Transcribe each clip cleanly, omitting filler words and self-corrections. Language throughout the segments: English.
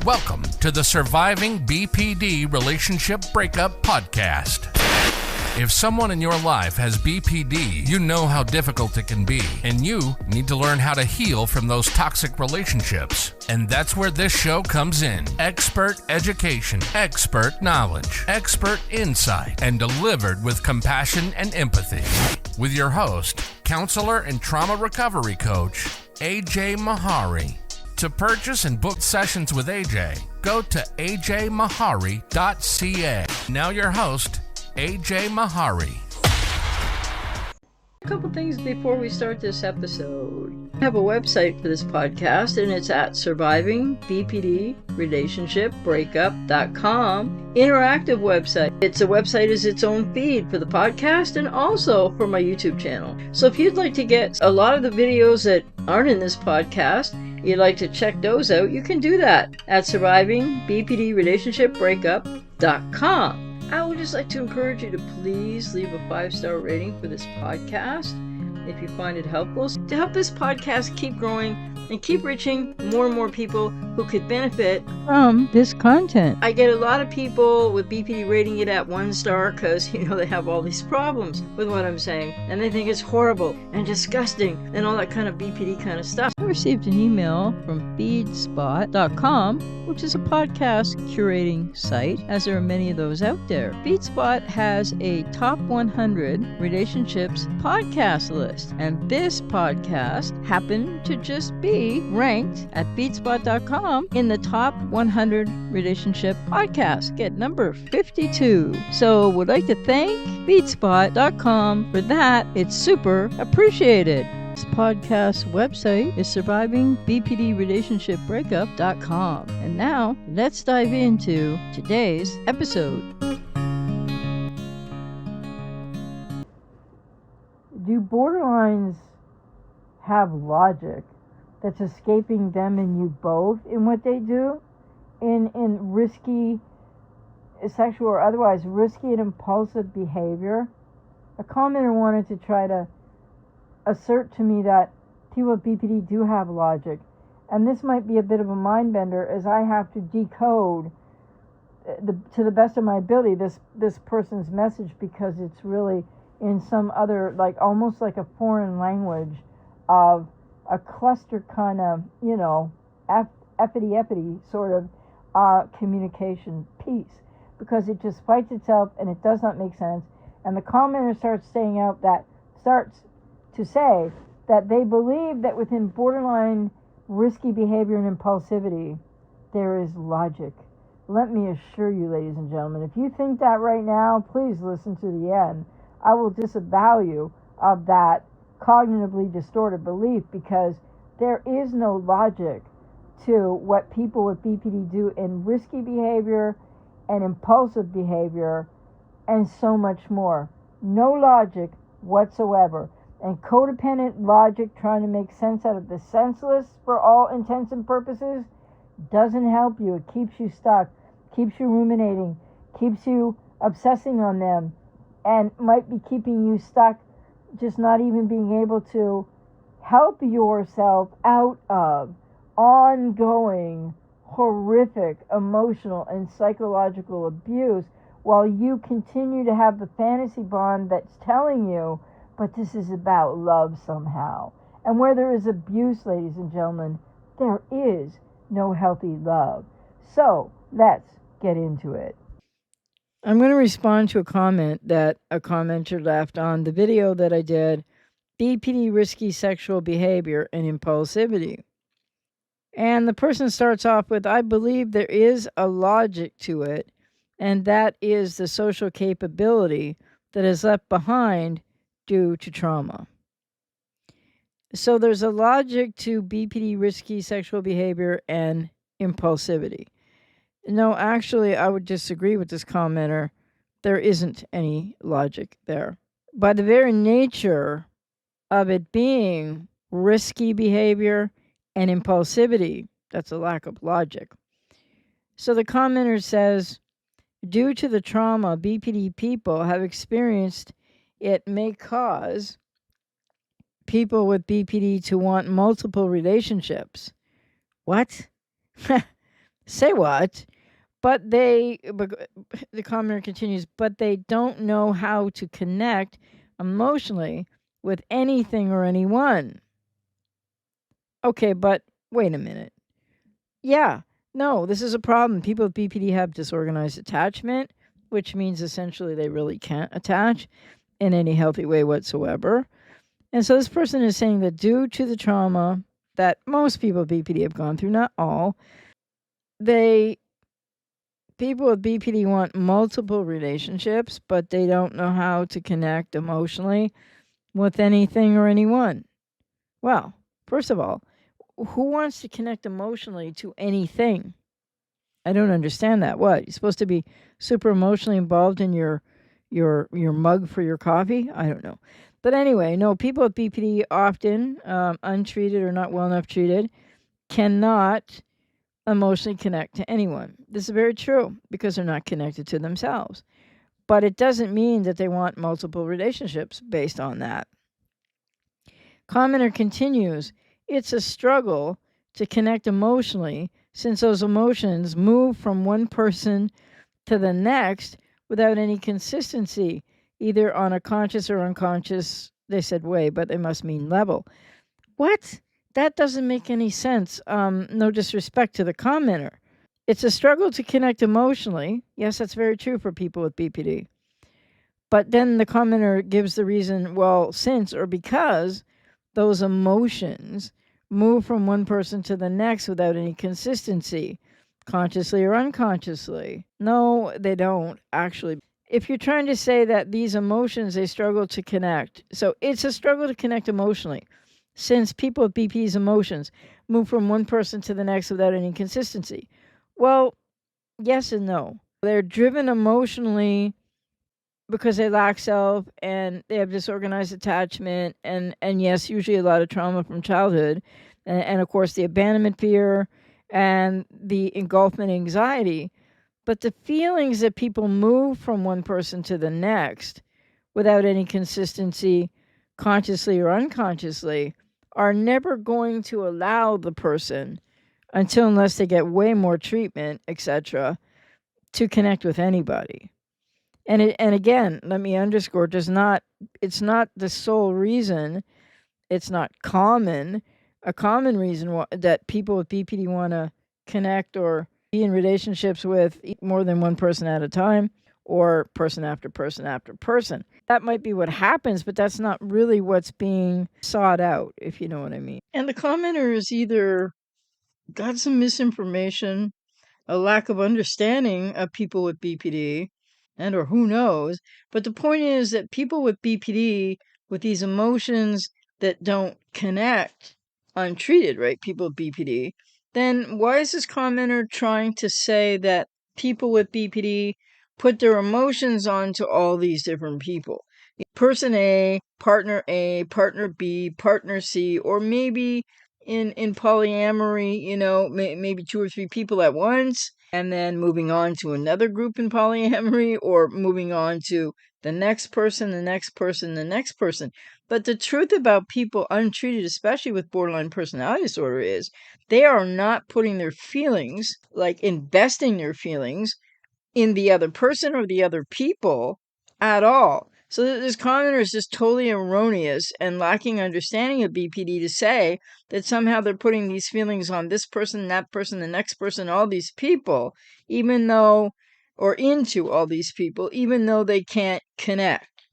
Welcome to the Surviving BPD Relationship Breakup Podcast. If someone in your life has BPD, you know how difficult it can be, and you need to learn how to heal from those toxic relationships. And that's where this show comes in. Expert education, expert knowledge, expert insight, and delivered with compassion and empathy. With your host, counselor and trauma recovery coach, ajmahari. To purchase and book sessions with AJ, go to ajmahari.ca. Now your host, AJ Mahari. A couple things before we start this episode. I have a website for this podcast, and it's at survivingbpdrelationshipbreakup.com. Interactive website. It's a website is its own feed for the podcast and also for my YouTube channel. So if you'd like to get a lot of the videos that aren't in this podcast, you'd like to check those out, you can do that at survivingbpdrelationshipbreakup.com. I would just like to encourage you to please leave a 5-star rating for this podcast if you find it helpful, to help this podcast keep growing and keep reaching more and more people who could benefit from this content. I get a lot of people with BPD rating it at 1 star because, they have all these problems with what I'm saying, and they think it's horrible and disgusting and all that kind of BPD kind of stuff. I received an email from feedspot.com, which is a podcast curating site, as there are many of those out there. Feedspot has a top 100 relationships podcast list, and this podcast happened to just be ranked at feedspot.com in the top 100 relationship podcasts, get number 52. So would like to thank feedspot.com for that. It's super appreciated. This podcast website is survivingbpdrelationshipbreakup.com. And now let's dive into today's episode. Do borderlines have logic that's escaping them and you both in what they do? In risky, sexual or otherwise, risky and impulsive behavior? A commenter wanted to try to assert to me that people with BPD do have logic. And this might be a bit of a mind bender, as I have to decode, to the best of my ability, this person's message, because it's really in some other, almost like a foreign language of a cluster kind of, uppity sort of communication piece, because it just fights itself and it does not make sense. And the commenter starts to say that they believe that within borderline risky behavior and impulsivity, there is logic. Let me assure you, ladies and gentlemen, if you think that right now, please listen to the end. I will disavow you of that cognitively distorted belief, because there is no logic to what people with BPD do in risky behavior and impulsive behavior and so much more. No logic whatsoever. And codependent logic, trying to make sense out of the senseless for all intents and purposes, doesn't help you. It keeps you stuck, keeps you ruminating, keeps you obsessing on them, and might be keeping you stuck, just not even being able to help yourself out of ongoing, horrific emotional and psychological abuse, while you continue to have the fantasy bond that's telling you, but this is about love somehow. And where there is abuse, ladies and gentlemen, there is no healthy love. So let's get into it. I'm going to respond to a comment that a commenter left on the video that I did, BPD Risky Sexual Behavior and Impulsivity. And the person starts off with, I believe there is a logic to it, and that is the social capability that is left behind due to trauma. So there's a logic to BPD risky sexual behavior and impulsivity. No, actually, I would disagree with this commenter. There isn't any logic there. By the very nature of it being risky behavior and impulsivity, that's a lack of logic. So the commenter says, due to the trauma BPD people have experienced, it may cause people with BPD to want multiple relationships. What? Say what? But the commenter continues, but they don't know how to connect emotionally with anything or anyone. Okay, but wait a minute. Yeah, no, this is a problem. People with BPD have disorganized attachment, which means essentially they really can't attach in any healthy way whatsoever. And so this person is saying that due to the trauma that most people with BPD have gone through, not all, people with BPD want multiple relationships, but they don't know how to connect emotionally with anything or anyone. Well, first of all, who wants to connect emotionally to anything? I don't understand that. What? You're supposed to be super emotionally involved in your mug for your coffee? I don't know. But anyway, no, people with BPD often untreated or not well enough treated cannot emotionally connect to anyone. This is very true because they're not connected to themselves. But it doesn't mean that they want multiple relationships based on that. Commenter continues, it's a struggle to connect emotionally since those emotions move from one person to the next without any consistency, either on a conscious or unconscious, they said way, but they must mean level. What? That doesn't make any sense. No disrespect to the commenter. It's a struggle to connect emotionally. Yes, that's very true for people with BPD. But then the commenter gives the reason, well, since or because those emotions move from one person to the next without any consistency, consciously or unconsciously. No, they don't actually. If you're trying to say that these emotions, they struggle to connect, so it's a struggle to connect emotionally. Since people with BP's emotions move from one person to the next without any consistency. Well, yes and no. They're driven emotionally because they lack self and they have disorganized attachment and yes, usually a lot of trauma from childhood and of course the abandonment fear and the engulfment anxiety. But the feelings that people move from one person to the next without any consistency, consciously or unconsciously, are never going to allow the person unless they get way more treatment, etc., to connect with anybody. And again, let me underscore, it's not the sole reason, it's not a common reason that people with BPD want to connect or be in relationships with more than one person at a time or person after person after person. That might be what happens, but that's not really what's being sought out, if you know what I mean. And the commenter has either got some misinformation, a lack of understanding of people with BPD, and or who knows. But the point is that people with BPD, with these emotions that don't connect, untreated, right? People with BPD, then why is this commenter trying to say that people with BPD put their emotions onto all these different people? Person A, partner B, partner C, or maybe in polyamory, maybe two or three people at once, and then moving on to another group in polyamory, or moving on to the next person, the next person, the next person. But the truth about people untreated, especially with borderline personality disorder, is they are not putting their feelings, like investing their feelings in the other person or the other people at all. So this commenter is just totally erroneous and lacking understanding of BPD to say that somehow they're putting these feelings on this person, that person, the next person, all these people, even though, or into all these people, even though they can't connect.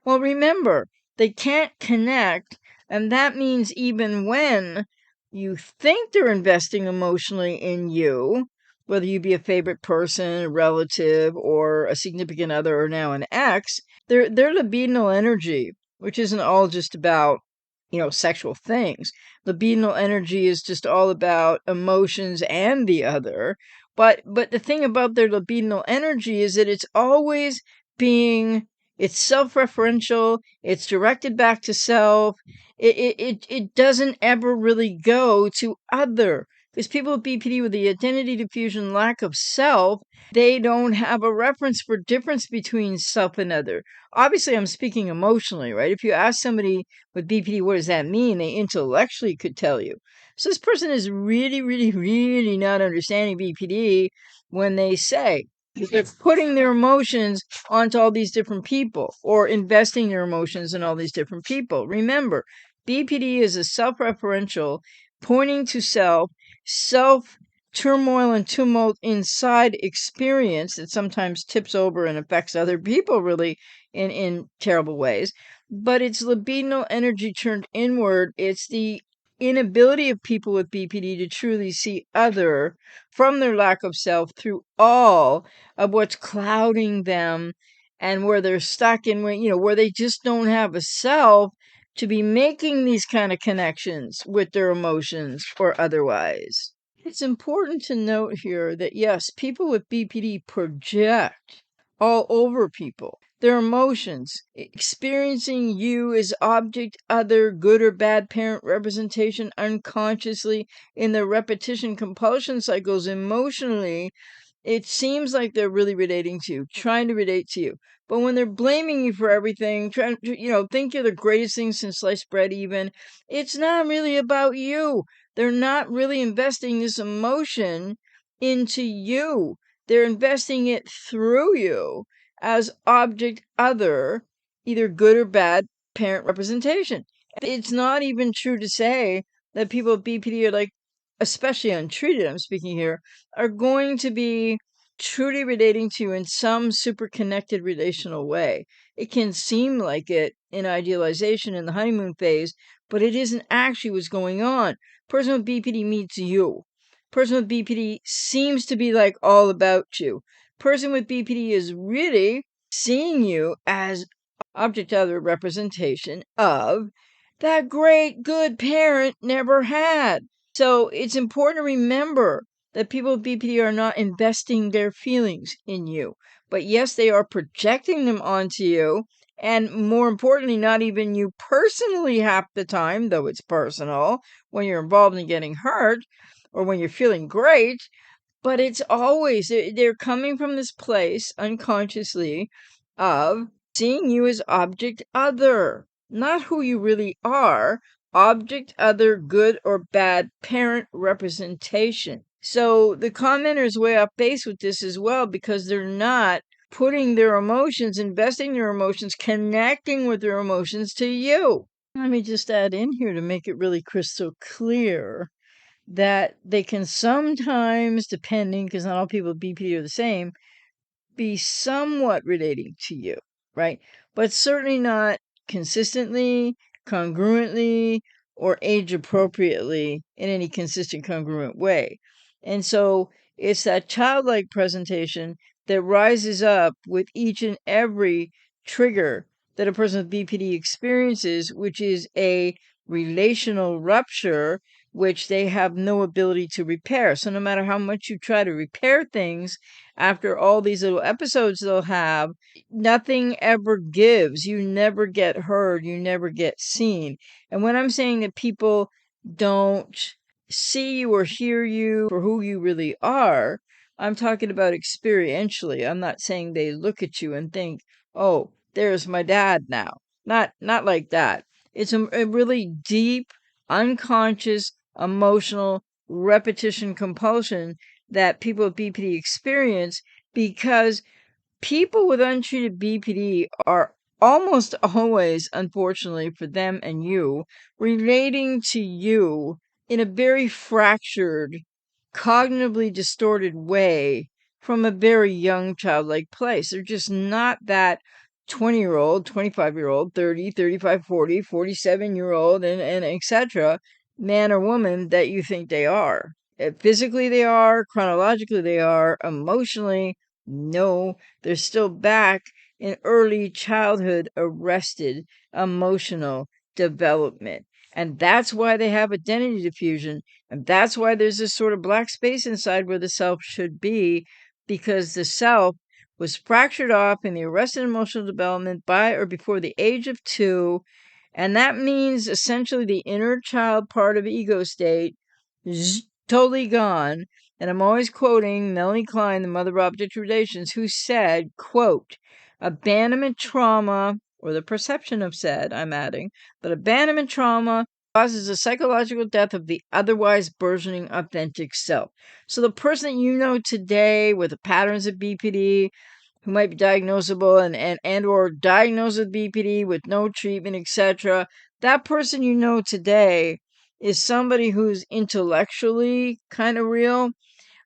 Well, remember, they can't connect, and that means even when you think they're investing emotionally in you, whether you be a favorite person, a relative, or a significant other, or now an ex, their libidinal energy, which isn't all just about, sexual things. Libidinal energy is just all about emotions and the other. But the thing about their libidinal energy is that it's self-referential, it's directed back to self. It doesn't ever really go to other. Because people with BPD with the identity diffusion lack of self, they don't have a reference for difference between self and other. Obviously, I'm speaking emotionally, right? If you ask somebody with BPD, what does that mean? They intellectually could tell you. So this person is really, really, really not understanding BPD when they say they're putting their emotions onto all these different people or investing their emotions in all these different people. Remember, BPD is a self-referential, pointing to self turmoil and tumult inside experience that sometimes tips over and affects other people really in terrible ways. But it's libidinal energy turned inward. It's the inability of people with BPD to truly see other from their lack of self through all of what's clouding them and where they're stuck in, where they just don't have a self to be making these kind of connections with their emotions or otherwise. It's important to note here that yes, people with BPD project all over people. Their emotions, experiencing you as object, other, good or bad parent representation unconsciously in their repetition compulsion cycles emotionally, it seems like they're really relating to you, trying to relate to you. But when they're blaming you for everything, trying to, think you're the greatest thing since sliced bread even, it's not really about you. They're not really investing this emotion into you. They're investing it through you as object other, either good or bad parent representation. It's not even true to say that people with BPD are like, especially untreated, I'm speaking here, are going to be truly relating to you in some super connected relational way. It can seem like it in idealization in the honeymoon phase, but it isn't actually what's going on. Person with BPD meets you. Person with BPD seems to be like all about you. Person with BPD is really seeing you as object other representation of that great good parent never had. So it's important to remember that people with BPD are not investing their feelings in you. But yes, they are projecting them onto you. And more importantly, not even you personally half the time, though it's personal, when you're involved in getting hurt or when you're feeling great. But it's always, they're coming from this place unconsciously of seeing you as object other, not who you really are, object other, good or bad parent representation. So the commenter is way off base with this as well because they're not putting their emotions, investing their emotions, connecting with their emotions to you. Let me just add in here to make it really crystal clear that they can sometimes, depending, because not all people with BPD are the same, be somewhat relating to you, right? But certainly not consistently, congruently, or age appropriately in any consistent, congruent way. And so it's that childlike presentation that rises up with each and every trigger that a person with BPD experiences, which is a relational rupture, which they have no ability to repair. So no matter how much you try to repair things, after all these little episodes they'll have, nothing ever gives. You never get heard. You never get seen. And when I'm saying that people don't see you or hear you for who you really are, I'm talking about experientially. I'm not saying they look at you and think, oh, there's my dad now. Not like that. It's a really deep, unconscious, emotional repetition compulsion that people with BPD experience because people with untreated BPD are almost always, unfortunately for them and you, relating to you in a very fractured, cognitively distorted way from a very young childlike place. They're just not that 20-year-old, 25-year-old, 30, 35, 40, 47-year-old, and etc. man or woman that you think they are. Physically they are, chronologically they are, emotionally, no, they're still back in early childhood arrested emotional development. And that's why they have identity diffusion. And that's why there's this sort of black space inside where the self should be, because the self was fractured off in the arrested emotional development by or before the age of 2. And that means essentially the inner child part of ego state is totally gone. And I'm always quoting Melanie Klein, the mother of object relations, who said, quote, abandonment trauma, or the perception of said, I'm adding, but abandonment trauma causes a psychological death of the otherwise burgeoning authentic self. So the person that you know today with the patterns of BPD, who might be diagnosable and or diagnosed with BPD with no treatment, etc., that person you know today is somebody who's intellectually kind of real,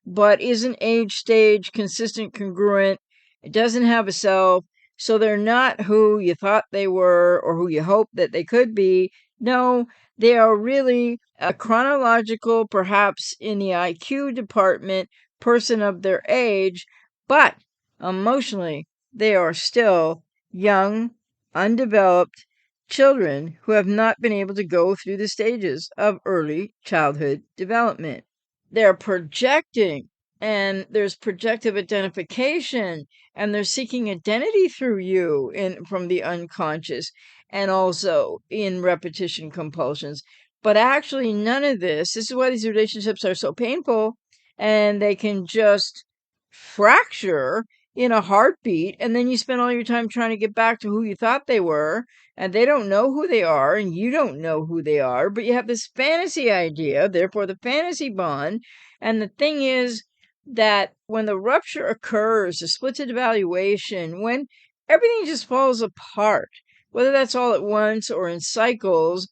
but isn't age, stage, consistent, congruent. It doesn't have a self. So they're not who you thought they were or who you hoped that they could be. No, they are really a chronological, perhaps in the IQ department, person of their age, but emotionally, they are still young, undeveloped children who have not been able to go through the stages of early childhood development. They're projecting, and there's projective identification, and they're seeking identity through you in from the unconscious, and also in repetition compulsions. But actually none of this is why these relationships are so painful, and they can just fracture in a heartbeat, and then you spend all your time trying to get back to who you thought they were, and they don't know who they are, and you don't know who they are, but you have this fantasy idea, therefore the fantasy bond. And the thing is that when the rupture occurs, the splitted evaluation, when everything just falls apart, whether that's all at once or in cycles,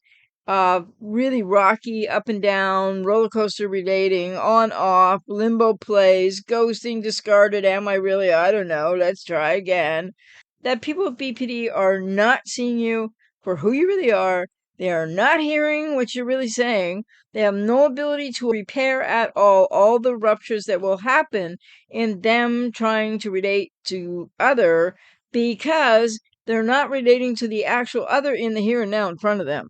really rocky, up and down, roller coaster relating, on, off, limbo plays, ghosting, discarded, am I really? I don't know, let's try again. That people with BPD are not seeing you for who you really are. They are not hearing what you're really saying. They have no ability to repair at all the ruptures that will happen in them trying to relate to other, because they're not relating to the actual other in the here and now in front of them.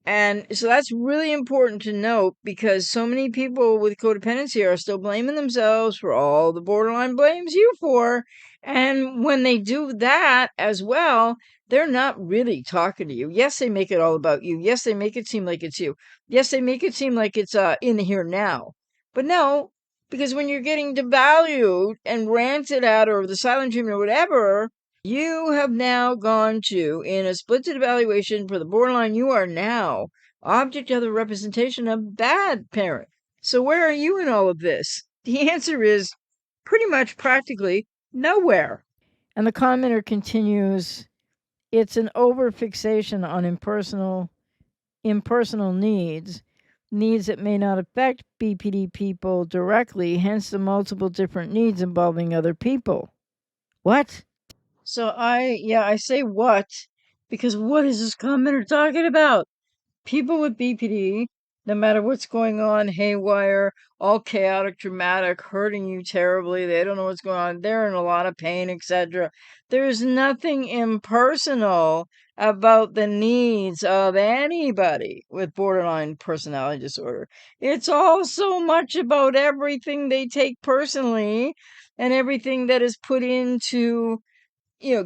And so that's really important to note, because so many people with codependency are still blaming themselves for all the borderline blames you for. And when they do that as well, they're not really talking to you. Yes, they make it all about you. Yes, they make it seem like it's you. Yes, they make it seem like it's in the here and now. But no, because when you're getting devalued and ranted at, or the silent treatment or whatever, you have now gone to, in a splitted evaluation for the borderline, you are now object of the representation of bad parent. So where are you in all of this? The answer is pretty much practically nowhere. And the commenter continues, it's an overfixation on impersonal needs that may not affect BPD people directly, hence the multiple different needs involving other people. What? So I say what, because what is this commenter talking about? People with BPD, no matter what's going on, haywire, all chaotic, dramatic, hurting you terribly, they don't know what's going on, they're in a lot of pain, etc. There's nothing impersonal about the needs of anybody with borderline personality disorder. It's all so much about everything they take personally, and everything that is put into,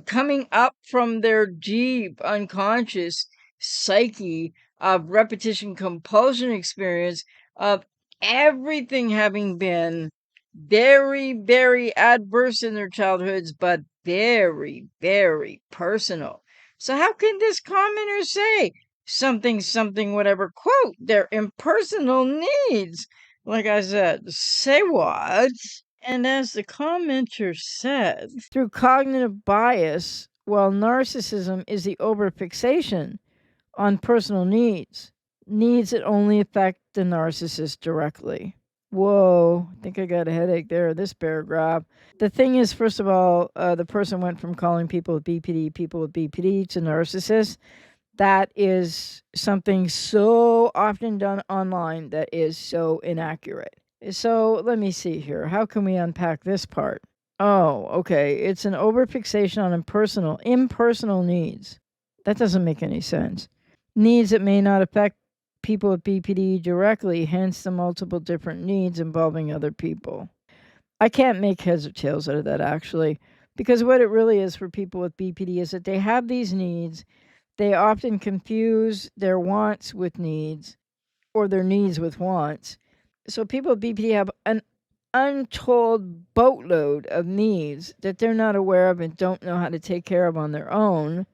coming up from their deep unconscious psyche of repetition compulsion experience, of everything having been very, very adverse in their childhoods, but very, very personal. So how can this commenter say something, whatever, quote, their impersonal needs? Like I said, say what? And as the commenter said, through cognitive bias, while narcissism is the overfixation on personal needs that only affect the narcissist directly. Whoa, I think I got a headache there, this paragraph. The thing is, first of all, the person went from calling people with BPD to narcissists. That is something so often done online that is so inaccurate. So let me see here. How can we unpack this part? Oh, okay. It's an overfixation on impersonal needs. That doesn't make any sense. Needs that may not affect people with BPD directly, hence the multiple different needs involving other people. I can't make heads or tails out of that, actually, because what it really is for people with BPD is that they have these needs. They often confuse their wants with needs, or their needs with wants. So people with BPD have an untold boatload of needs that they're not aware of and don't know how to take care of on their own.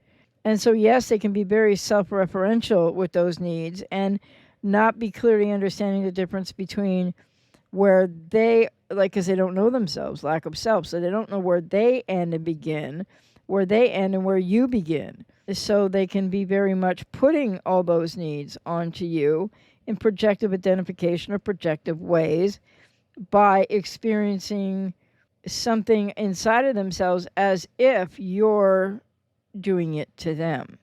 And so, yes, they can be very self-referential with those needs and not be clearly understanding the difference between where they, like, because they don't know themselves, lack of self. So they don't know where they end and begin, where they end and where you begin. So they can be very much putting all those needs onto you in projective identification or projective ways by experiencing something inside of themselves as if you're doing it to them.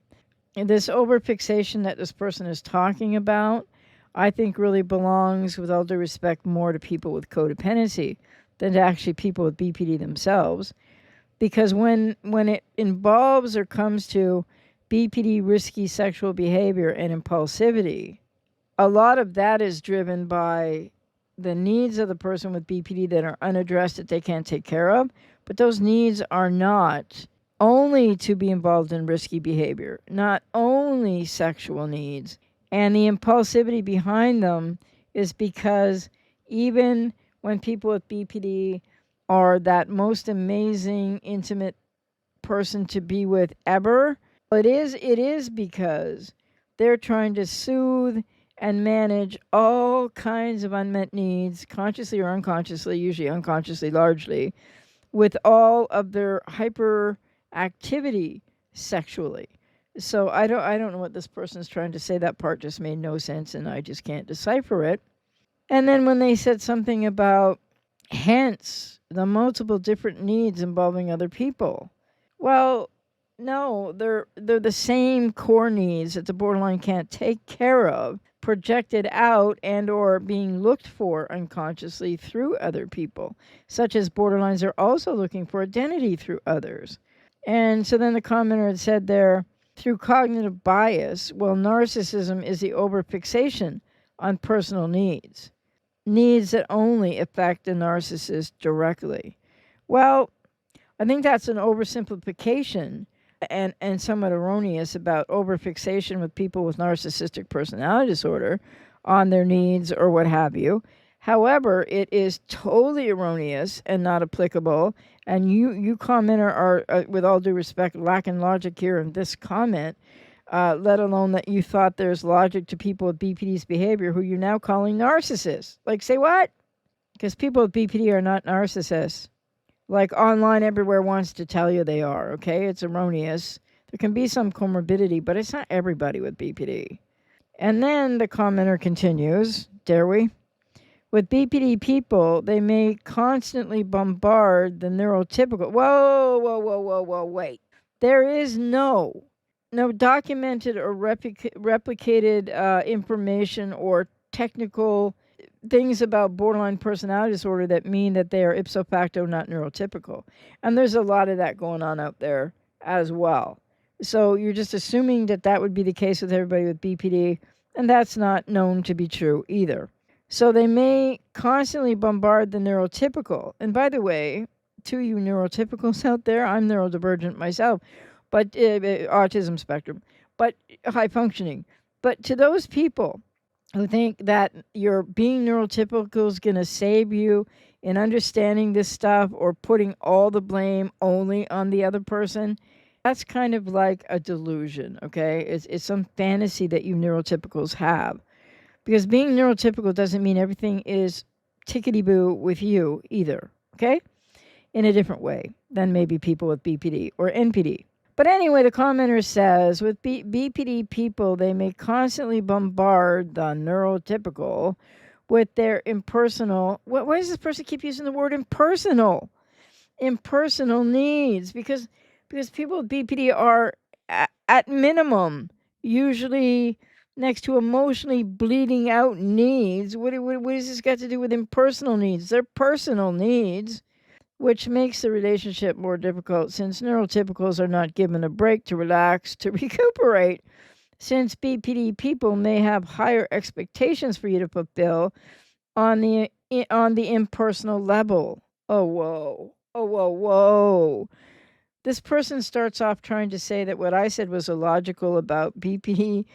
And this overfixation that this person is talking about, I think really belongs, with all due respect, more to people with codependency than to actually people with BPD themselves. Because when it involves or comes to BPD risky sexual behavior and impulsivity, a lot of that is driven by the needs of the person with BPD that are unaddressed that they can't take care of. But those needs are not only to be involved in risky behavior, not only sexual needs. And the impulsivity behind them is because even when people with BPD are that most amazing, intimate person to be with ever, it is because they're trying to soothe and manage all kinds of unmet needs, consciously or unconsciously, usually unconsciously largely, with all of their hyperactivity sexually. So I don't know what this person's trying to say. That part just made no sense and I just can't decipher it. And then when they said something about hence the multiple different needs involving other people. Well, no, they're the same core needs that the borderline can't take care of, projected out and or being looked for unconsciously through other people, such as borderlines are also looking for identity through others. And so then the commenter had said there, through cognitive bias, well, narcissism is the overfixation on personal needs that only affect the narcissist directly. Well, I think that's an oversimplification and somewhat erroneous about overfixation with people with narcissistic personality disorder on their needs or what have you. However, it is totally erroneous and not applicable. And you commenter are, with all due respect, lacking logic here in this comment, let alone that you thought there's logic to people with BPD's behavior who you're now calling narcissists. Like, say what? Because people with BPD are not narcissists. Like online everywhere wants to tell you they are, okay? It's erroneous. There can be some comorbidity, but it's not everybody with BPD. And then the commenter continues, dare we? With BPD people, they may constantly bombard the neurotypical. Whoa, wait. There is no documented or replicated information or technical things about borderline personality disorder that mean that they are ipso facto not neurotypical. And there's a lot of that going on out there as well. So you're just assuming that that would be the case with everybody with BPD, and that's not known to be true either. So they may constantly bombard the neurotypical. And by the way, to you neurotypicals out there, I'm neurodivergent myself, but autism spectrum, but high functioning. But to those people who think that your being neurotypical is going to save you in understanding this stuff or putting all the blame only on the other person, that's kind of like a delusion, okay? It's some fantasy that you neurotypicals have. Because being neurotypical doesn't mean everything is tickety-boo with you either, okay? In a different way than maybe people with BPD or NPD. But anyway, the commenter says, with BPD people, they may constantly bombard the neurotypical with their impersonal, why does this person keep using the word impersonal? Impersonal needs, because people with BPD are, at minimum, usually next to emotionally bleeding out needs. What does this got to do with impersonal needs? They're personal needs, which makes the relationship more difficult since neurotypicals are not given a break to relax, to recuperate, since BPD people may have higher expectations for you to fulfill on the impersonal level. Oh, whoa. This person starts off trying to say that what I said was illogical about BPD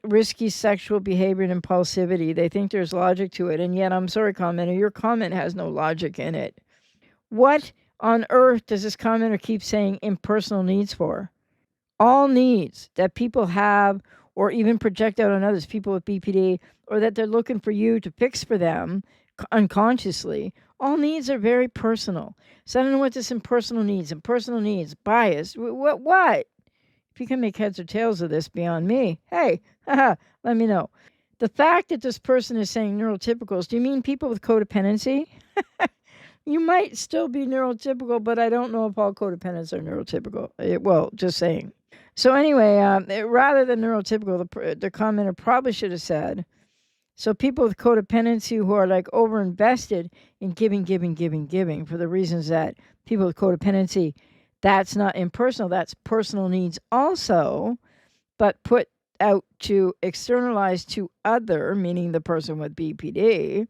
risky sexual behavior and impulsivity. They think there's logic to it, and yet, I'm sorry, commenter, your comment has no logic in it. What on earth does this commenter keep saying impersonal needs for? all needs that people have or even project out on others, people with BPD, or that they're looking for you to fix for them unconsciously, all needs are very personal. So I don't know what this impersonal needs, bias, what? If you can make heads or tails of this beyond me, hey, haha, let me know. The fact that this person is saying neurotypicals, do you mean people with codependency? You might still be neurotypical, but I don't know if all codependents are neurotypical. Well, just saying. So anyway, rather than neurotypical, the commenter probably should have said, so people with codependency who are like overinvested in giving for the reasons that people with codependency, that's not impersonal, that's personal needs also, but put out to externalize to other, meaning the person with BPD,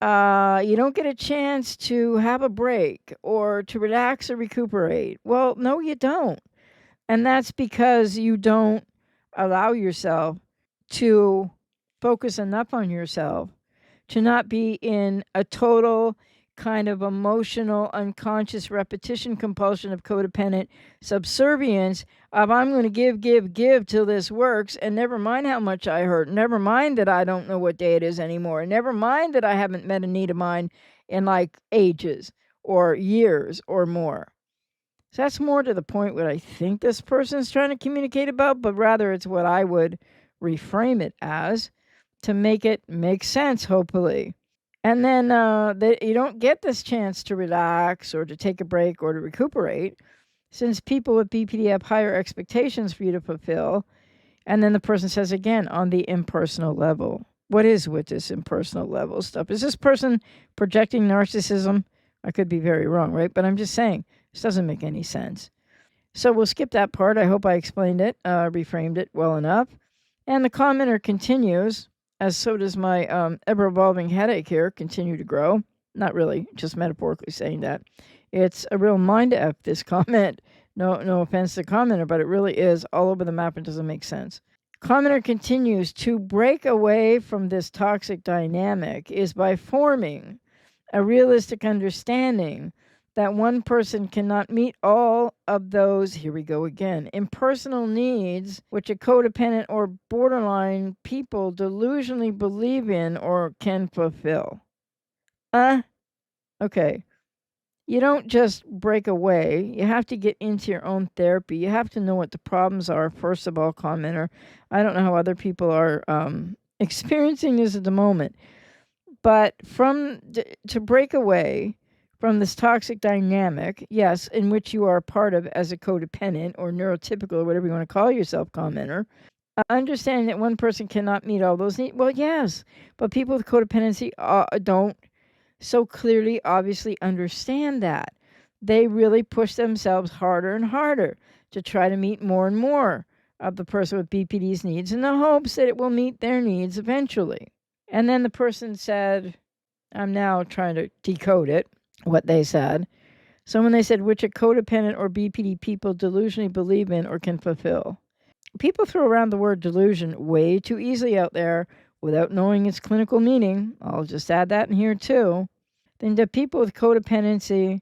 you don't get a chance to have a break or to relax or recuperate. Well, no, you don't. And that's because you don't allow yourself to focus enough on yourself to not be in a total kind of emotional, unconscious repetition compulsion of codependent subservience of I'm going to give till this works, and never mind how much I hurt, never mind that I don't know what day it is anymore, never mind that I haven't met a need of mine in like ages or years or more. So that's more to the point what I think this person's trying to communicate about, but rather it's what I would reframe it as to make it make sense, hopefully. And then you don't get this chance to relax or to take a break or to recuperate since people with BPD have higher expectations for you to fulfill. And then the person says again, on the impersonal level. What is with this impersonal level stuff? Is this person projecting narcissism? I could be very wrong, right? But I'm just saying, this doesn't make any sense. So we'll skip that part. I hope I explained it, reframed it well enough. And the commenter continues, as so does my ever-evolving headache here continue to grow. Not really, just metaphorically saying that. It's a real mind F, this comment. No offense to the commenter, but it really is all over the map and doesn't make sense. Commenter continues, to break away from this toxic dynamic is by forming a realistic understanding that one person cannot meet all of those, here we go again, impersonal needs which a codependent or borderline people delusionally believe in or can fulfill. Okay. You don't just break away. You have to get into your own therapy. You have to know what the problems are, first of all, commenter. I don't know how other people are experiencing this at the moment. But to break away from this toxic dynamic, yes, in which you are a part of as a codependent or neurotypical or whatever you want to call yourself, commenter, understanding that one person cannot meet all those needs. Well, yes, but people with codependency don't so clearly, obviously understand that. They really push themselves harder and harder to try to meet more and more of the person with BPD's needs in the hopes that it will meet their needs eventually. And then the person said, I'm now trying to decode it, what they said. So when they said, which a codependent or BPD people delusionally believe in or can fulfill. People throw around the word delusion way too easily out there without knowing its clinical meaning. I'll just add that in here too. Then the people with codependency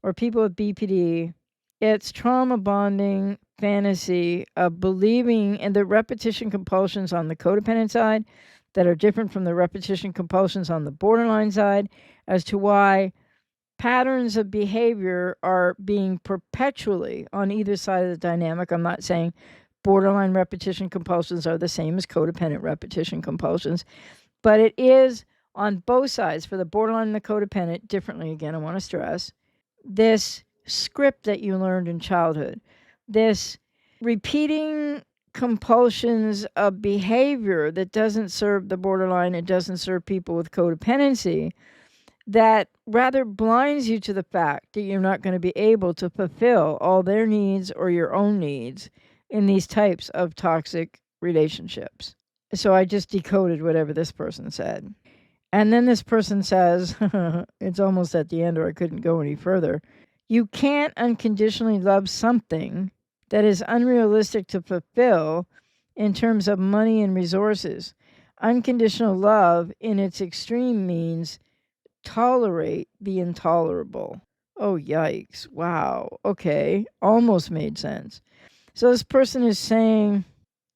or people with BPD, it's trauma bonding fantasy of believing in the repetition compulsions on the codependent side that are different from the repetition compulsions on the borderline side as to why patterns of behavior are being perpetually on either side of the dynamic. I'm not saying borderline repetition compulsions are the same as codependent repetition compulsions, but it is on both sides, for the borderline and the codependent, differently. Again, I want to stress this script that you learned in childhood, this repeating compulsions of behavior that doesn't serve the borderline, it doesn't serve people with codependency, that rather blinds you to the fact that you're not going to be able to fulfill all their needs or your own needs in these types of toxic relationships. So I just decoded whatever this person said. And then this person says, it's almost at the end or I couldn't go any further. You can't unconditionally love something that is unrealistic to fulfill in terms of money and resources. Unconditional love in its extreme means tolerate the intolerable. Oh, yikes. Wow. Okay. Almost made sense. So this person is saying,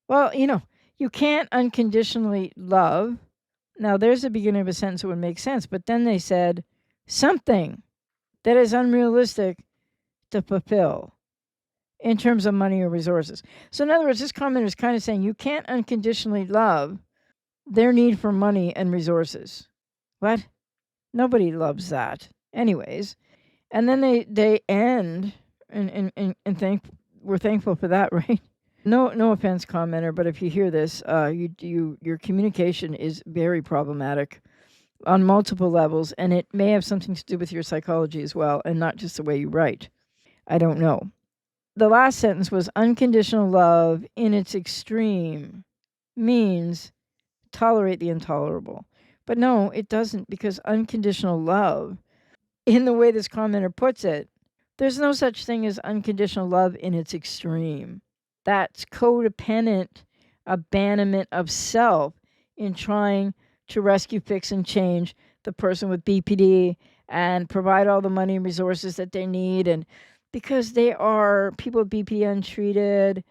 well, you can't unconditionally love. Now, there's the beginning of a sentence that would make sense, but then they said something that is unrealistic to fulfill in terms of money or resources. So in other words, this commenter is kind of saying you can't unconditionally love their need for money and resources. What? Nobody loves that. Anyways. And then they end and we're thankful for that, right? No offense, commenter, but if you hear this, your communication is very problematic on multiple levels, and it may have something to do with your psychology as well, and not just the way you write. I don't know. The last sentence was unconditional love in its extreme means tolerate the intolerable. But no, it doesn't, because unconditional love, in the way this commenter puts it, there's no such thing as unconditional love in its extreme. That's codependent abandonment of self in trying to rescue, fix, and change the person with BPD and provide all the money and resources that they need. And because they are people with BPD untreated,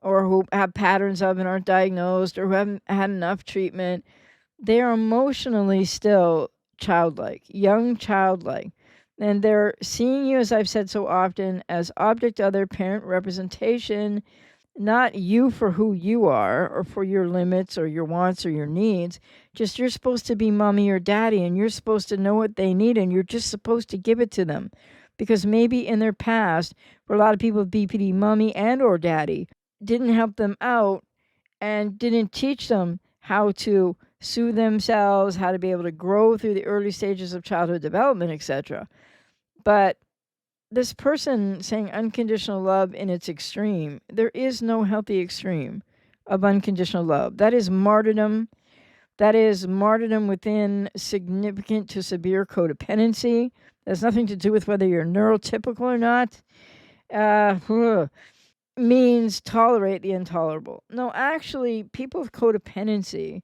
or who have patterns of and aren't diagnosed, or who haven't had enough treatment, they are emotionally still childlike, young childlike. And they're seeing you, as I've said so often, as object other parent representation, not you for who you are or for your limits or your wants or your needs. Just you're supposed to be mommy or daddy, and you're supposed to know what they need, and you're just supposed to give it to them. Because maybe in their past, for a lot of people with BPD, mommy and or daddy didn't help them out and didn't teach them how to soothe themselves, how to be able to grow through the early stages of childhood development, etc. But this person saying unconditional love in its extreme, there is no healthy extreme of unconditional love. That is martyrdom. That is martyrdom within significant to severe codependency. That has nothing to do with whether you're neurotypical or not. Means tolerate the intolerable. No, actually, people with codependency,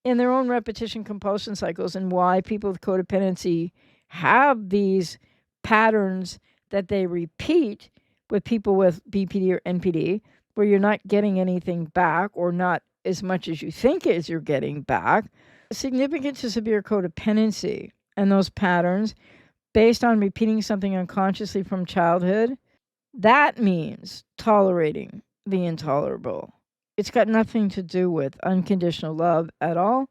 in their own repetition compulsion cycles, and why people with codependency have these patterns that they repeat with people with BPD or NPD, where you're not getting anything back, or not as much as you think as you're getting back. Significant to severe codependency and those patterns based on repeating something unconsciously from childhood, that means tolerating the intolerable. It's got nothing to do with unconditional love at all.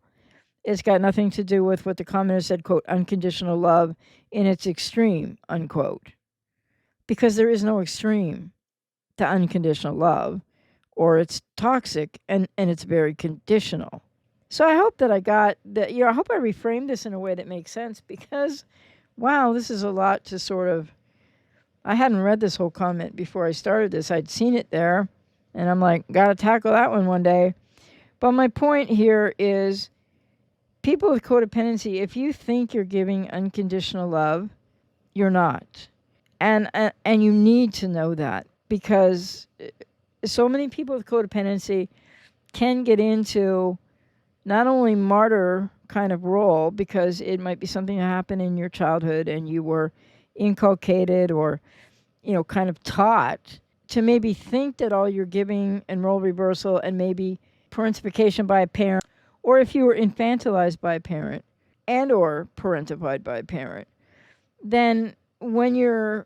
It's got nothing to do with what the commenter said, quote, unconditional love in its extreme, unquote. Because there is no extreme to unconditional love, or it's toxic and it's very conditional. So I hope that I got that, I hope I reframed this in a way that makes sense, because, wow, this is a lot to sort of, I hadn't read this whole comment before I started this. I'd seen it there, and I'm like, gotta tackle that one day. But my point here is, people with codependency, if you think you're giving unconditional love, you're not. And you need to know that, because so many people with codependency can get into not only martyr kind of role, because it might be something that happened in your childhood and you were inculcated or kind of taught to maybe think that all you're giving and role reversal and maybe parentification by a parent, or if you were infantilized by a parent and or parentified by a parent, then when you're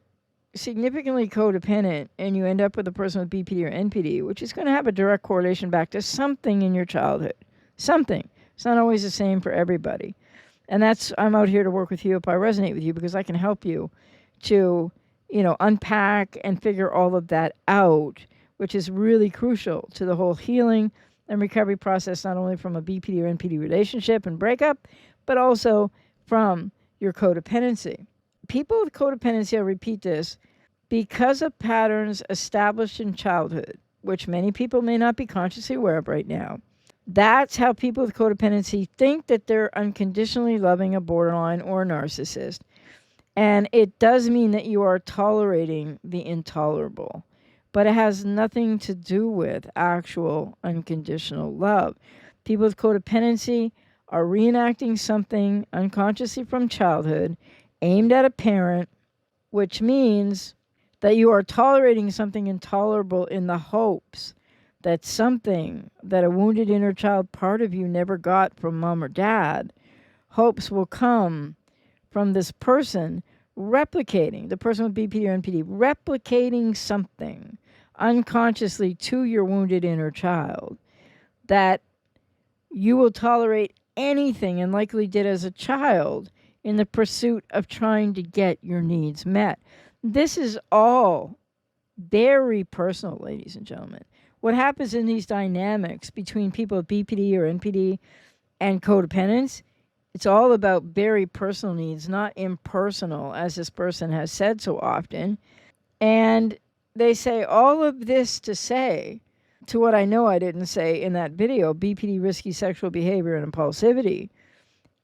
significantly codependent and you end up with a person with BPD or NPD, which is going to have a direct correlation back to something in your childhood. Something. It's not always the same for everybody. And I'm out here to work with you if I resonate with you, because I can help you to unpack and figure all of that out, which is really crucial to the whole healing and recovery process, not only from a BPD or NPD relationship and breakup, but also from your codependency. People with codependency, I'll repeat this, because of patterns established in childhood, which many people may not be consciously aware of right now, that's how people with codependency think that they're unconditionally loving a borderline or a narcissist. And it does mean that you are tolerating the intolerable, but it has nothing to do with actual unconditional love. People with codependency are reenacting something unconsciously from childhood aimed at a parent, which means that you are tolerating something intolerable in the hopes that something that a wounded inner child part of you never got from mom or dad, hopes will come from this person replicating, the person with BPD or NPD, replicating something unconsciously to your wounded inner child, that you will tolerate anything, and likely did as a child, in the pursuit of trying to get your needs met. This is all very personal, ladies and gentlemen. What happens in these dynamics between people with BPD or NPD and codependents, it's all about very personal needs, not impersonal, as this person has said so often. And they say all of this to say, to what I know I didn't say in that video, BPD, risky sexual behavior, and impulsivity.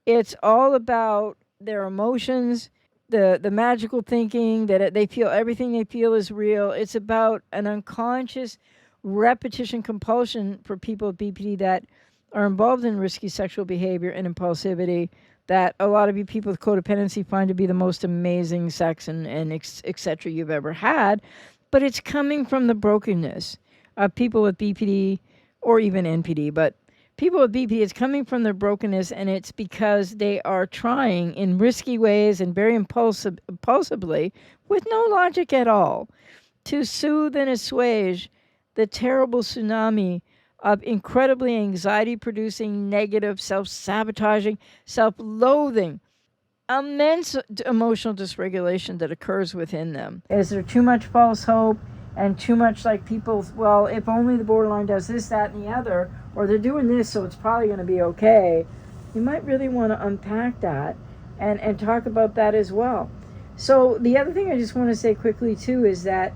It's all about their emotions, the magical thinking that they feel everything they feel is real. It's about an unconscious repetition compulsion for people with BPD that are involved in risky sexual behavior and impulsivity, that a lot of you people with codependency find to be the most amazing sex and et cetera you've ever had. But it's coming from the brokenness of people with BPD or even NPD. But people with BPD, it's coming from their brokenness, and it's because they are trying in risky ways and very impulsively, with no logic at all, to soothe and assuage the terrible tsunami of incredibly anxiety-producing, negative, self-sabotaging, self-loathing, immense emotional dysregulation that occurs within them. Is there too much false hope and too much like people, well, if only the borderline does this, that, and the other, or they're doing this, so it's probably going to be okay? You might really want to unpack that and talk about that as well. So the other thing I just want to say quickly, too, is that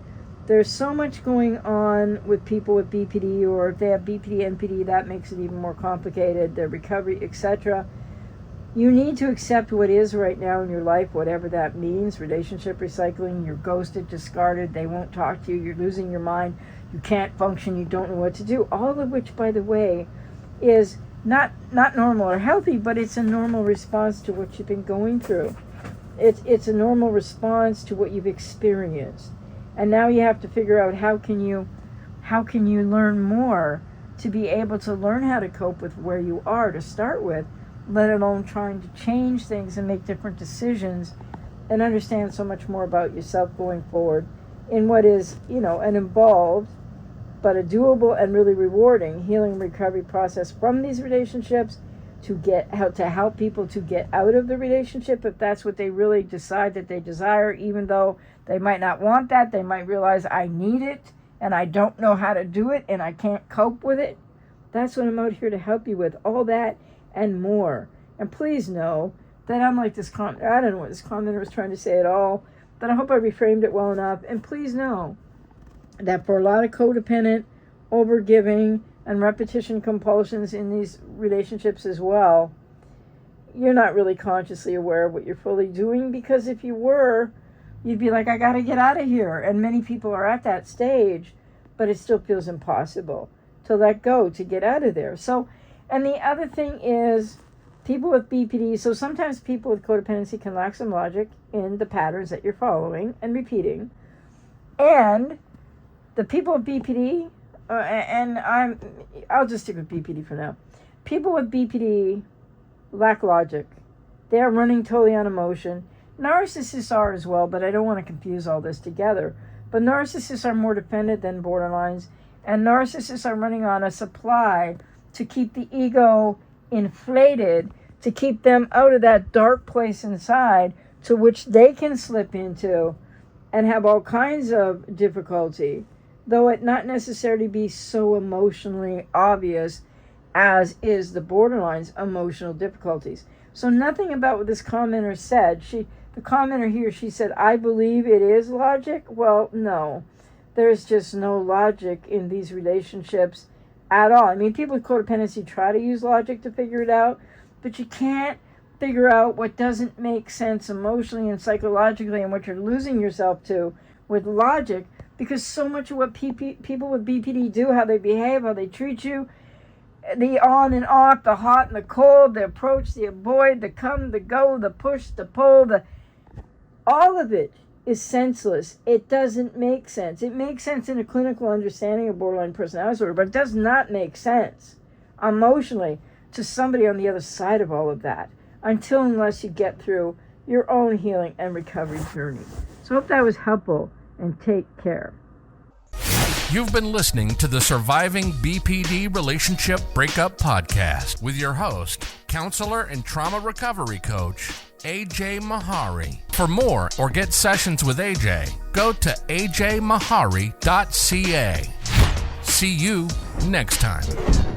there's so much going on with people with BPD, or if they have BPD, NPD, that makes it even more complicated, their recovery, etc. You need to accept what is right now in your life, whatever that means. Relationship recycling, you're ghosted, discarded, they won't talk to you, you're losing your mind, you can't function, you don't know what to do. All of which, by the way, is not normal or healthy, but it's a normal response to what you've been going through. It's a normal response to what you've experienced. And now you have to figure out how can you learn more to be able to learn how to cope with where you are to start with, let alone trying to change things and make different decisions and understand so much more about yourself going forward in what is, an involved but a doable and really rewarding healing recovery process from these relationships, to help people to get out of the relationship if that's what they really decide that they desire, even though they might not want that. They might realize, I need it and I don't know how to do it and I can't cope with it. That's what I'm out here to help you with, all that and more. And please know that unlike this I don't know what this commenter was trying to say at all, but I hope I reframed it well enough. And please know that for a lot of codependent, overgiving, and repetition compulsions in these relationships as well, you're not really consciously aware of what you're fully doing, because if you were, you'd be like, I gotta get out of here. And many people are at that stage, but it still feels impossible to let go, to get out of there. So, and the other thing is, people with BPD, so sometimes people with codependency can lack some logic in the patterns that you're following and repeating. And the people with BPD, and I'll just stick with BPD for now. People with BPD lack logic. They are running totally on emotion. Narcissists are as well, but I don't want to confuse all this together. But narcissists are more dependent than borderlines, and narcissists are running on a supply to keep the ego inflated, to keep them out of that dark place inside to which they can slip into and have all kinds of difficulty, though it not necessarily be so emotionally obvious as is the borderline's emotional difficulties. So nothing about what this commenter said. The commenter here, she said, I believe it is logic. Well, no, there's just no logic in these relationships at all. I mean, people with codependency try to use logic to figure it out, but you can't figure out what doesn't make sense emotionally and psychologically and what you're losing yourself to with logic, because so much of what people with BPD do, how they behave, how they treat you, the on and off, the hot and the cold, the approach, the avoid, the come, the go, the push, the pull, all of it is senseless. It doesn't make sense. It makes sense in a clinical understanding of borderline personality disorder, but it does not make sense emotionally to somebody on the other side of all of that unless you get through your own healing and recovery journey. So I hope that was helpful, and take care. You've been listening to the Surviving BPD Relationship Breakup Podcast with your host, counselor and trauma recovery coach, ajmahari. For more or get sessions with AJ, go to ajmahari.ca. See you next time.